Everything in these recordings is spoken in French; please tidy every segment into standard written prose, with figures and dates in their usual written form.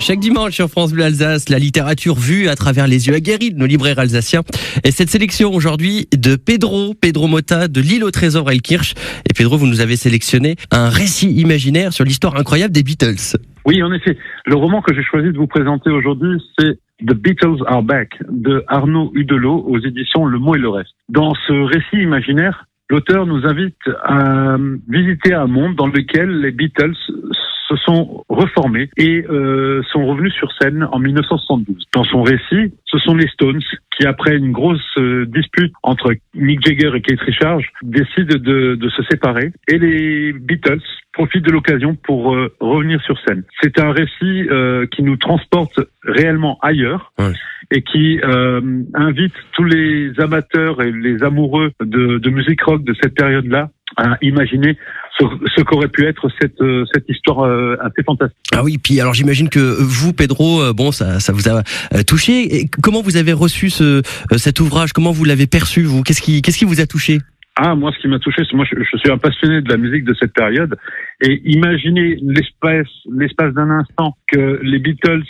Chaque dimanche sur France Bleu Alsace, la littérature vue à travers les yeux aguerris de nos libraires alsaciens. Et cette sélection aujourd'hui de Pedro Motta de l'île au trésor Elkirch. Et Pedro, vous nous avez sélectionné un récit imaginaire sur l'histoire incroyable des Beatles. Oui, en effet. Le roman que j'ai choisi de vous présenter aujourd'hui, c'est The Beatles Are Back de Arnaud Udelot aux éditions Le Mot et le Reste. Dans ce récit imaginaire, l'auteur nous invite à visiter un monde dans lequel les Beatles se sont reformés et sont revenus sur scène en 1972. Dans son récit, ce sont les Stones qui, après une grosse dispute entre Mick Jagger et Keith Richards, décident de se séparer et les Beatles profitent de l'occasion pour revenir sur scène. C'est un récit qui nous transporte réellement ailleurs et qui invite tous les amateurs et les amoureux de musique rock de cette période-là à imaginer ce qu'aurait pu être cette histoire assez fantastique. Ah oui, puis alors j'imagine que vous, Pedro, ça vous a touché. Et comment vous avez reçu cet ouvrage? Comment vous l'avez perçu, vous? Qu'est-ce qui vous a touché? Ah, moi, ce qui m'a touché, c'est moi, je suis un passionné de la musique de cette période, et imaginer l'espace d'un instant que les Beatles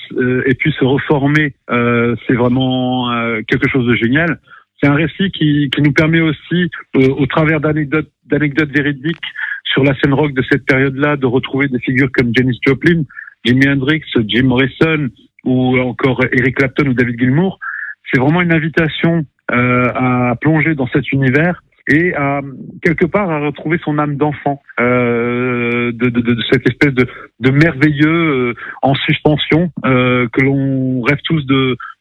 aient pu se reformer, c'est vraiment quelque chose de génial. C'est un récit qui nous permet aussi, au travers d'anecdotes véridiques sur la scène rock de cette période-là, de retrouver des figures comme Janis Joplin, Jimi Hendrix, Jim Morrison, ou encore Eric Clapton ou David Gilmour. C'est vraiment une invitation à plonger dans cet univers et à quelque part à retrouver son âme d'enfant, de cette espèce de merveilleux en suspension que l'on rêve tous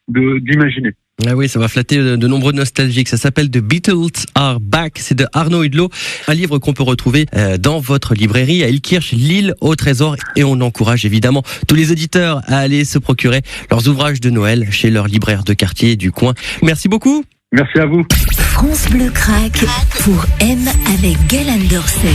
d'imaginer. Ah oui, ça va flatter de nombreux nostalgiques. Ça s'appelle The Beatles Are Back. C'est de Arnaud Udelot, un livre qu'on peut retrouver dans votre librairie à Elkirch, l'île au trésor. Et on encourage évidemment tous les auditeurs à aller se procurer leurs ouvrages de Noël chez leur libraire de quartier du coin. Merci beaucoup. Merci à vous. France Bleu craque pour M avec Gaël Dorsey.